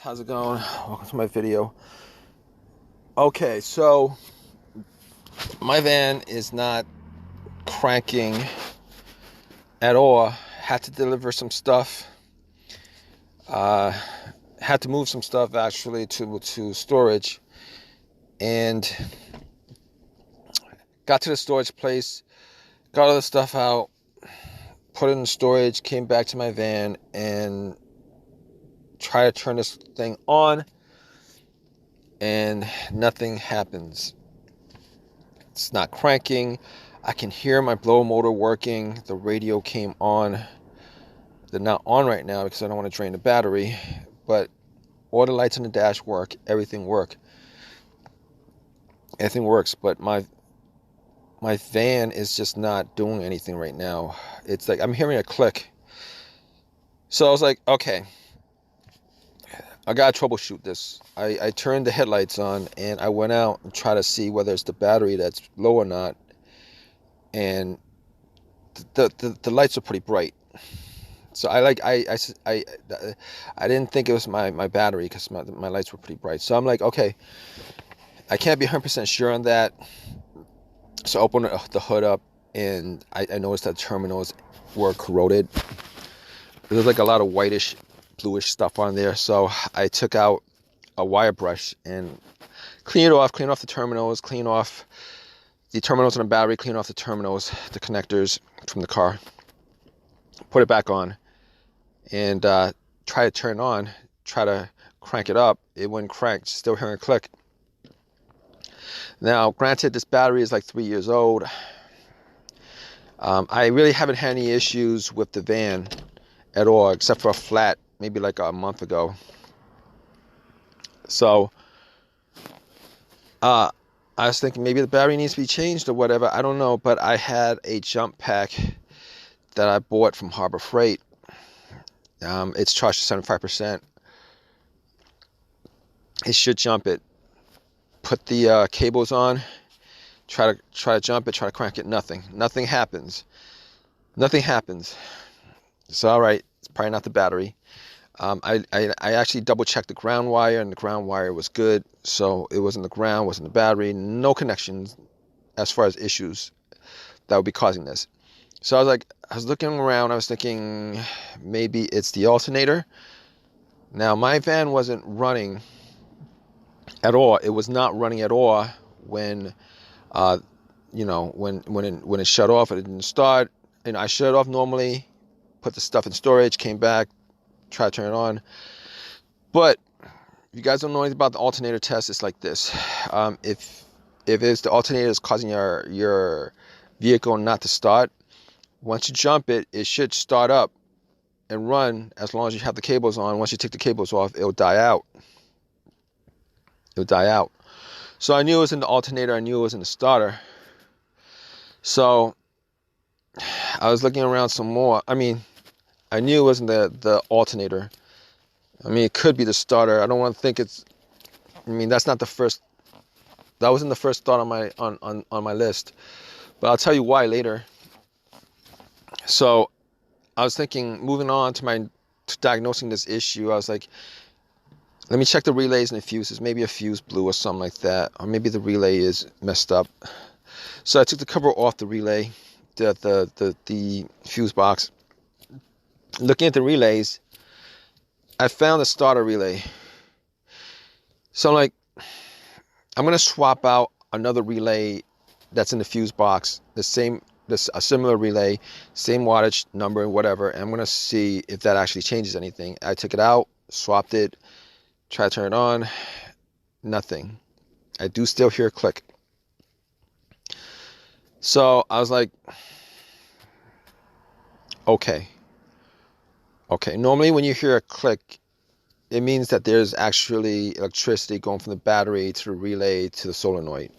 How's it going? Welcome to my video. Okay, so my van is not cranking at all. Had to deliver some stuff. Uh, had to move some stuff actually to storage, and got to the storage place, got all the stuff out, put it in storage, came back to my van, and tried to turn this thing on, and nothing happens. It's not cranking. I can hear my blower motor working. The radio came on. They're not on right now because I don't want to drain the battery, but all the lights on the dash work. Everything works, but my van is just not doing anything right now. It's like I'm hearing a click. So I was like, okay, I gotta troubleshoot this. I turned the headlights on and I went out and tried to see whether it's the battery that's low or not. And the lights are pretty bright. So I didn't think it was my battery because my lights were pretty bright. So I'm like, okay, I can't be 100% sure on that. So I opened the hood up and I noticed that the terminals were corroded. There was like a lot of whitish, bluish stuff on there. So I took out a wire brush and cleaned off the terminals, clean off the terminals on the battery, clean off the terminals, the connectors from the car, put it back on, and try to turn it on, try to crank it up. It wouldn't crank, still hearing a click. Now, granted, this battery is like 3 years old. I really haven't had any issues with the van at all, except for a flat, maybe like a month ago. So, I was thinking maybe the battery needs to be changed or whatever. I don't know, but I had a jump pack that I bought from Harbor Freight. It's charged to 75%. It should jump it. Put the cables on. Try to jump it. Try to crank it. Nothing happens. So all right, it's probably not the battery. I actually double checked the ground wire, and the ground wire was good. So it wasn't the ground, wasn't the battery. No connections as far as issues that would be causing this. So I was looking around. I was thinking maybe it's the alternator. Now my van wasn't running at all. It was not running at all when, when it shut off. It didn't start. And I shut it off normally, put the stuff in storage, came back, tried to turn it on. But if you guys don't know anything about the alternator test, it's like this. If it's the alternator is causing your vehicle not to start, once you jump it, it should start up and run as long as you have the cables on. Once you take the cables off, it'll die out. So I knew it was in the alternator. I knew it was in the starter. So I was looking around some more. I mean, I knew it wasn't the alternator. I mean, it could be the starter. I don't want to think it's. I mean, that's not the first. That wasn't the first thought on my list. But I'll tell you why later. So I was thinking, moving on to diagnosing this issue, I was like, let me check the relays and the fuses. Maybe a fuse blew or something like that. Or maybe the relay is messed up. So I took the cover off the relay, the fuse box. Looking at the relays, I found the starter relay. So I'm like, I'm going to swap out another relay that's in the fuse box, a similar relay, same wattage number, whatever, and I'm going to see if that actually changes anything. I took it out, swapped it, tried to turn it on, nothing. I do still hear a click. So I was like, okay. Normally when you hear a click, it means that there's actually electricity going from the battery to the relay to the solenoid.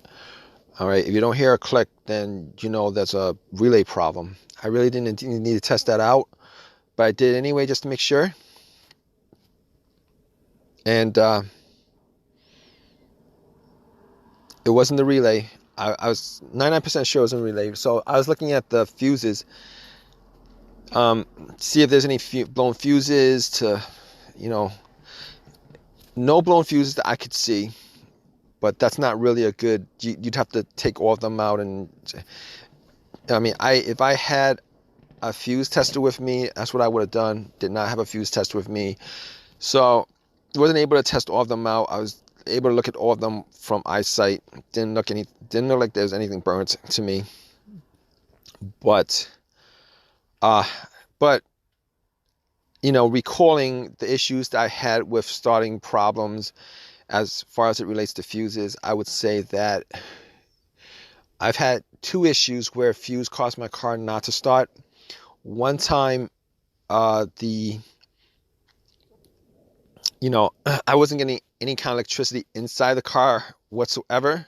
All right, if you don't hear a click, then you know that's a relay problem. I really didn't need to test that out, but I did anyway just to make sure. And it wasn't the relay. I was 99% sure it was a relay. So I was looking at the fuses, see if there's any blown fuses to, No blown fuses that I could see, but that's not really a good. You'd have to take all of them out, and I mean, if I had a fuse tester with me, that's what I would have done. Did not have a fuse tester with me, so wasn't able to test all of them out. I was able to look at all of them from eyesight. Didn't look like there was anything burnt to me. But uh but recalling the issues that I had with starting problems as far as it relates to fuses, I would say that I've had two issues where a fuse caused my car not to start. One time, the I wasn't getting any kind of electricity inside the car whatsoever,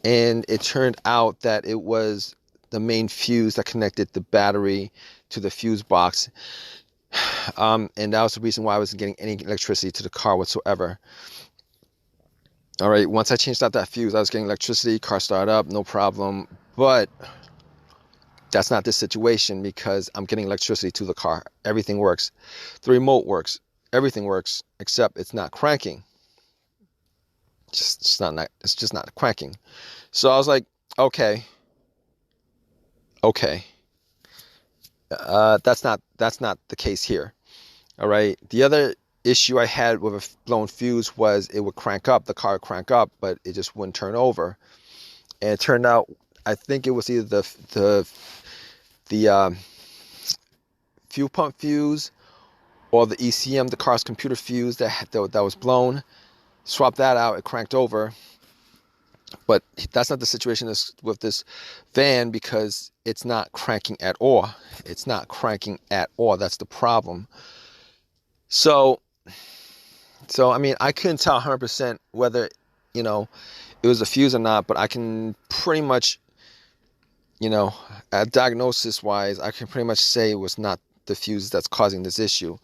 and it turned out that it was the main fuse that connected the battery to the fuse box. And that was the reason why I wasn't getting any electricity to the car whatsoever. All right, once I changed out that fuse, I was getting electricity, car started up, no problem. But that's not the situation, because I'm getting electricity to the car. Everything works. The remote works. Everything works, except it's not cranking. It's just not cranking. So I was like, okay. That's not the case here. All right. The other issue I had with a blown fuse was it would crank up, the car would crank up, but it just wouldn't turn over. And it turned out, I think it was either the fuel pump fuse or the ECM, the car's computer fuse that was blown. Swap that out, it cranked over. But that's not the situation with this van, because it's not cranking at all. It's not cranking at all. That's the problem. So I mean, I couldn't tell 100% whether, it was a fuse or not, but I can pretty much, diagnosis wise, I can pretty much say it was not the fuse that's causing this issue,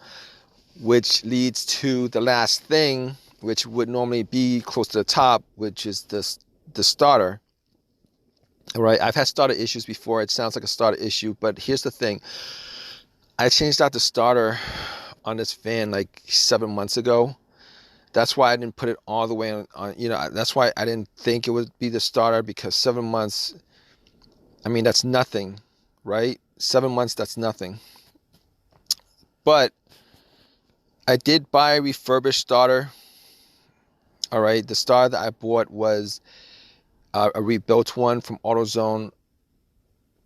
which leads to the last thing, which would normally be close to the top, which is the starter. All right, I've had starter issues before. It sounds like a starter issue, but here's the thing. I changed out the starter on this van like 7 months ago. That's why I didn't put it all the way on, that's why I didn't think it would be the starter, because 7 months, I mean, that's nothing, right? 7 months, that's nothing. But I did buy a refurbished starter. All right, the starter that I bought was a rebuilt one from AutoZone,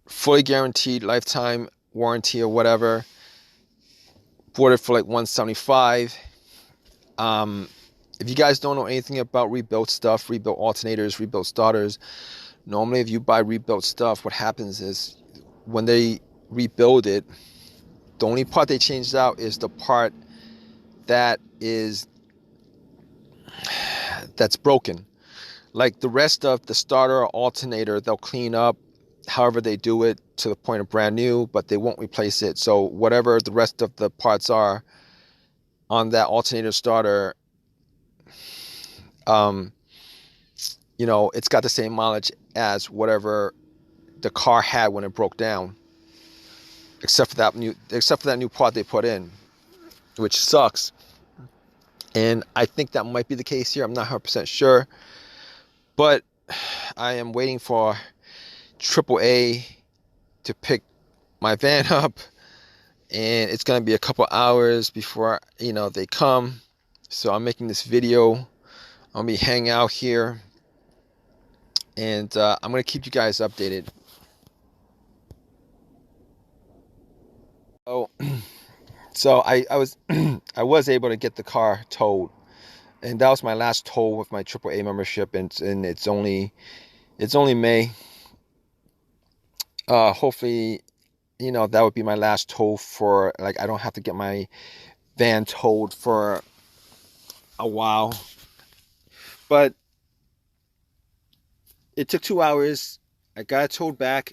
fully guaranteed lifetime warranty or whatever. Bought it for like $175. If you guys don't know anything about rebuilt stuff, rebuilt alternators, rebuilt starters, normally if you buy rebuilt stuff, what happens is when they rebuild it, the only part they changed out is the part that's broken. Like the rest of the starter or alternator, they'll clean up however they do it to the point of brand new, but they won't replace it. So whatever the rest of the parts are on that alternator starter, it's got the same mileage as whatever the car had when it broke down, except for that new part they put in, which sucks. And I think that might be the case here. I'm not 100% sure, but I am waiting for AAA to pick my van up, and it's gonna be a couple hours before they come. So I'm making this video. I'll be hanging out here, and I'm gonna keep you guys updated. Oh, so I was I was able to get the car towed, and that was my last tow with my AAA membership, and it's only May. Hopefully, that would be my last tow for, like, I don't have to get my van towed for a while. But it took 2 hours. I got it towed back,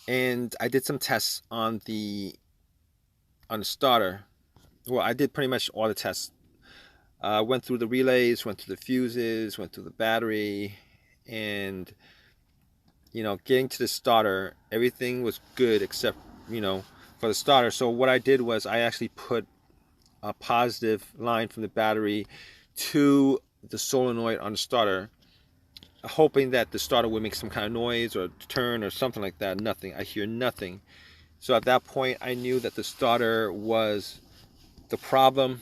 and I did some tests on the starter. Well, I did pretty much all the tests. Went through the relays, went through the fuses, went through the battery, and getting to the starter, everything was good except for the starter. So what I did was I actually put a positive line from the battery to the solenoid on the starter, hoping that the starter would make some kind of noise or turn or something like that. Nothing. I hear nothing. So at that point, I knew that the starter was the problem.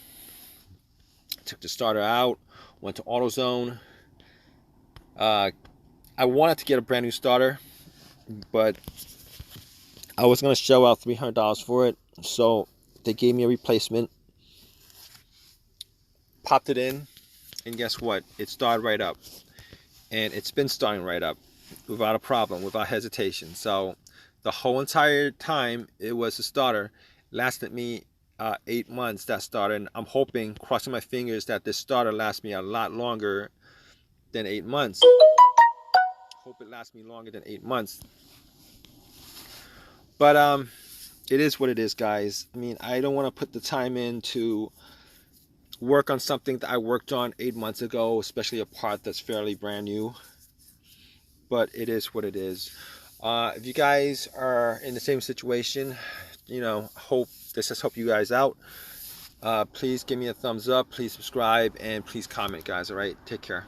Took the starter out, went to AutoZone. I wanted to get a brand new starter, but I was going to shell out $300 for it. So they gave me a replacement, popped it in, and guess what? It started right up. And it's been starting right up without a problem, without hesitation. So the whole entire time it was a starter, lasted me 8 months, that starter. And I'm hoping, crossing my fingers, that this starter lasts me a lot longer than 8 months. Hope it lasts me longer than 8 months. But it is what it is, guys. I mean, I don't want to put the time in to work on something that I worked on 8 months ago, especially a part that's fairly brand new. But it is what it is. If you guys are in the same situation, you know, this has helped you guys out. Please give me a thumbs up, please subscribe, and please comment, guys. All right, take care.